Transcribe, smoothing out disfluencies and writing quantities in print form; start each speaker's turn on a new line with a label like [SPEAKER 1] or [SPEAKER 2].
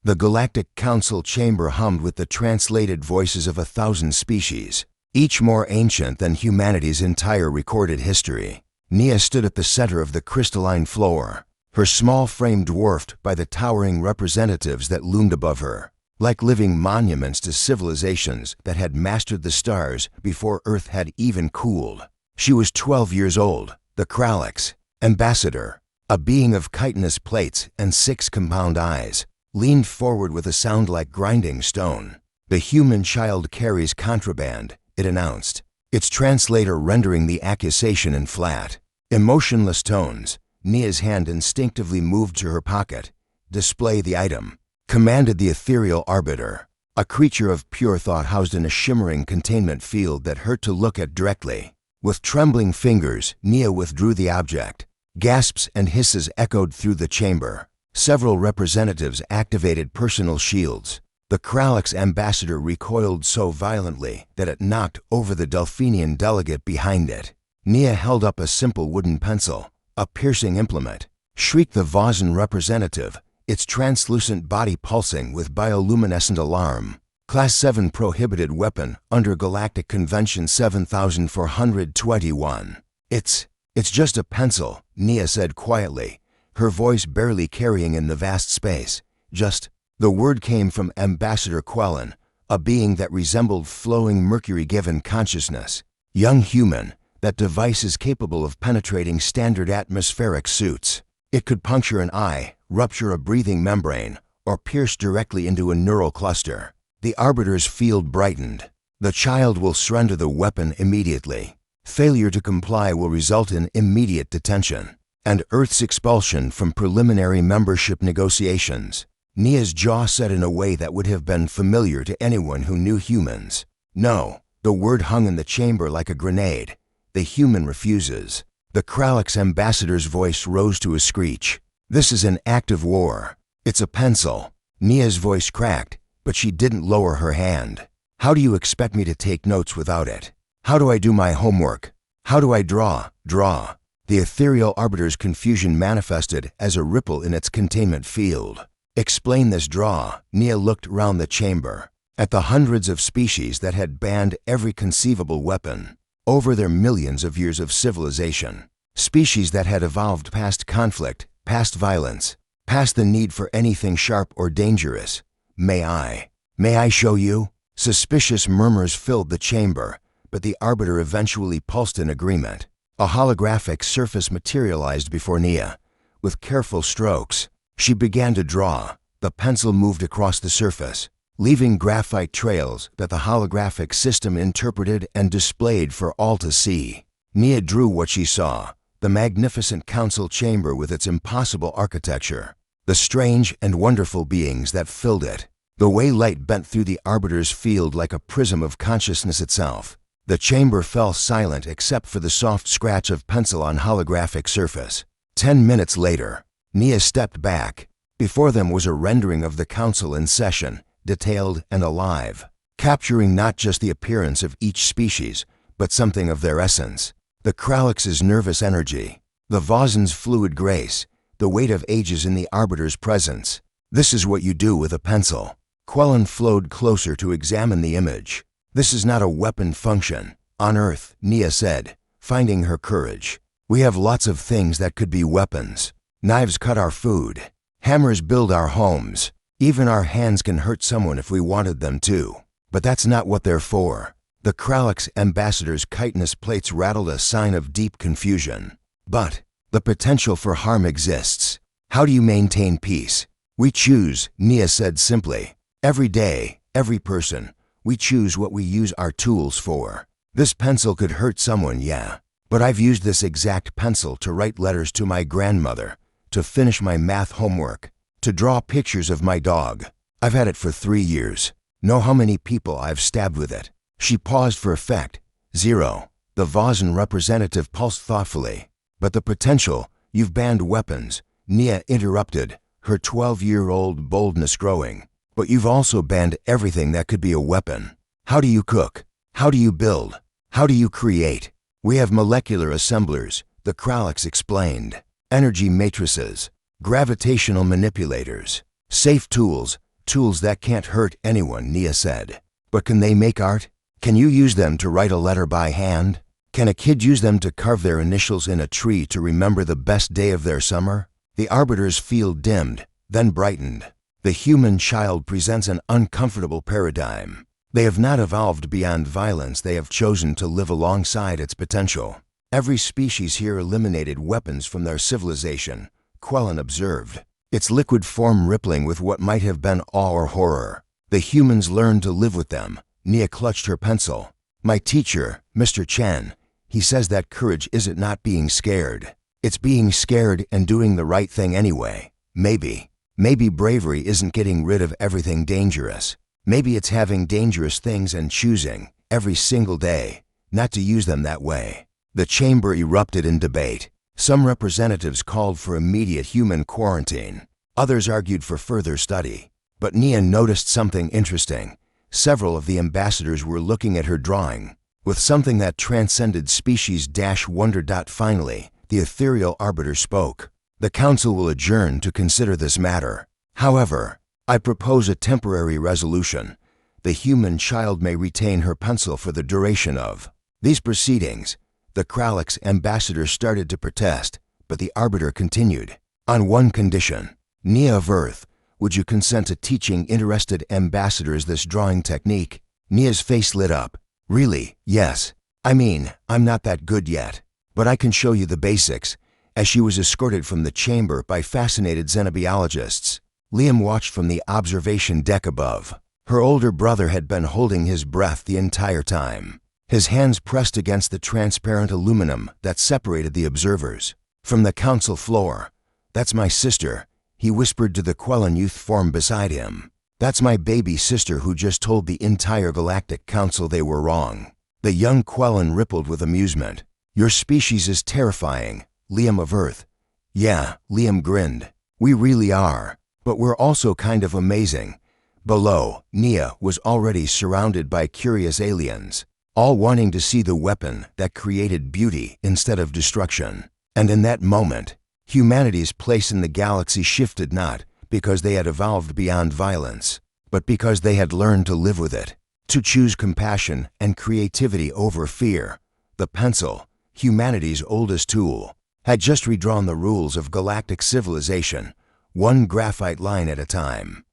[SPEAKER 1] The Galactic Council chamber hummed with the translated voices of 1,000 species, each more ancient than humanity's entire recorded history. Nia stood at the center of the crystalline floor, her small frame dwarfed by the towering representatives that loomed above her, like living monuments to civilizations that had mastered the stars before Earth had even cooled. She was 12 years old, the Kralix, ambassador, a being of chitinous plates and 6 compound eyes, leaned forward with a sound like grinding stone. "The human child carries contraband," it announced, its translator rendering the accusation in flat, emotionless tones. Nia's hand instinctively moved to her pocket. "Display the item," commanded the ethereal arbiter, a creature of pure thought housed in a shimmering containment field that hurt to look at directly. With trembling fingers, Nia withdrew the object. Gasps and hisses echoed through the chamber. Several representatives activated personal shields. The Kralix ambassador recoiled so violently that it knocked over the Delphinian delegate behind it. Nia held up a simple wooden pencil, a piercing implement. Shrieked the Vozan representative, its translucent body pulsing with bioluminescent alarm. Class 7 prohibited weapon under Galactic Convention 7421. It's just a pencil," Nia said quietly, her voice barely carrying in the vast space. "Just..." The word came from Ambassador Quellen, a being that resembled flowing mercury-given consciousness. "Young human, that device is capable of penetrating standard atmospheric suits. It could puncture an eye, rupture a breathing membrane, or pierce directly into a neural cluster." The arbiter's field brightened. "The child will surrender the weapon immediately. Failure to comply will result in immediate detention and Earth's expulsion from preliminary membership negotiations." Nia's jaw set in a way that would have been familiar to anyone who knew humans. "No," the word hung in the chamber like a grenade. "The human refuses." The Kralix ambassador's voice rose to a screech. "This is an act of war. It's a pencil." Nia's voice cracked, but she didn't lower her hand. "How do you expect me to take notes without it? How do I do my homework? How do I draw?" The ethereal arbiter's confusion manifested as a ripple in its containment field. "Explain this draw." Nia looked round the chamber, at the hundreds of species that had banned every conceivable weapon over their millions of years of civilization. Species that had evolved past conflict, past violence, past the need for anything sharp or dangerous. May I show you?" Suspicious murmurs filled the chamber, but the arbiter eventually pulsed in agreement. A holographic surface materialized before Nia. With careful strokes, she began to draw. The pencil moved across the surface, leaving graphite trails that the holographic system interpreted and displayed for all to see. Nia drew what she saw: the magnificent council chamber with its impossible architecture, the strange and wonderful beings that filled it, the way light bent through the arbiter's field like a prism of consciousness itself. The chamber fell silent except for the soft scratch of pencil on holographic surface. 10 minutes later, Nia stepped back. Before them was a rendering of the council in session, detailed and alive, capturing not just the appearance of each species, but something of their essence. The Kralix's nervous energy, the Vozan's fluid grace, the weight of ages in the arbiter's presence. "This is what you do with a pencil." Quellen flowed closer to examine the image. "This is not a weapon function. On Earth," Nia said, finding her courage, "we have lots of things that could be weapons. Knives cut our food. Hammers build our homes. Even our hands can hurt someone if we wanted them to. But that's not what they're for." The Kralix ambassador's chitinous plates rattled a sign of deep confusion. "But the potential for harm exists. How do you maintain peace?" "We choose," Nia said simply. "Every day, every person, we choose what we use our tools for. This pencil could hurt someone, yeah. But I've used this exact pencil to write letters to my grandmother, to finish my math homework, to draw pictures of my dog. I've had it for 3 years. Know how many people I've stabbed with it?" She paused for effect. 0. The Vozan representative pulsed thoughtfully. "But the potential, you've banned weapons," Nia interrupted, her 12-year-old boldness growing. "But you've also banned everything that could be a weapon. How do you cook? How do you build? How do you create?" "We have molecular assemblers," the Kralix explained. "Energy matrices, gravitational manipulators, safe tools, Tools that can't hurt anyone, Nia said. But can they make art? Can you use them to write a letter by hand? Can a kid use them to carve their initials in a tree to remember the best day of their summer? The arbiter's field dimmed, then brightened. The human child presents an uncomfortable paradigm. They have not evolved beyond violence, they have chosen to live alongside its potential. Every species here eliminated weapons from their civilization, Quellen observed, its liquid form rippling with what might have been awe or horror. The humans learned to live with them. Nia clutched her pencil. My teacher, Mr. Chen, he says that courage isn't not being scared. It's being scared and doing the right thing anyway. Maybe bravery isn't getting rid of everything dangerous. Maybe it's having dangerous things and choosing, every single day, not to use them that way. The chamber erupted in debate. Some representatives called for immediate human quarantine. Others argued for further study. But Nia noticed something interesting. Several of the ambassadors were looking at her drawing, with something that transcended species-wonder. Finally, the ethereal arbiter spoke. The council will adjourn to consider this matter. However, I propose a temporary resolution. The human child may retain her pencil for the duration of these proceedings. The Kralix ambassador started to protest, but the arbiter continued. On one condition. Nia of Earth, would you consent to teaching interested ambassadors this drawing technique? Nia's face lit up. Really, yes. I mean, I'm not that good yet, but I can show you the basics. As she was escorted from the chamber by fascinated xenobiologists, Liam watched from the observation deck above. Her older brother had been holding his breath the entire time, his hands pressed against the transparent aluminum that separated the observers. From the council floor, "That's my sister," he whispered to the Quellen youth form beside him. "That's my baby sister who just told the entire Galactic Council they were wrong." The young Quellen rippled with amusement. "Your species is terrifying, Liam of Earth." "Yeah," Liam grinned. "We really are. But we're also kind of amazing." Below, Nia was already surrounded by curious aliens, all wanting to see the weapon that created beauty instead of destruction. And in that moment, humanity's place in the galaxy shifted, not because they had evolved beyond violence, but because they had learned to live with it, to choose compassion and creativity over fear. The pencil, humanity's oldest tool, had just redrawn the rules of galactic civilization, one graphite line at a time.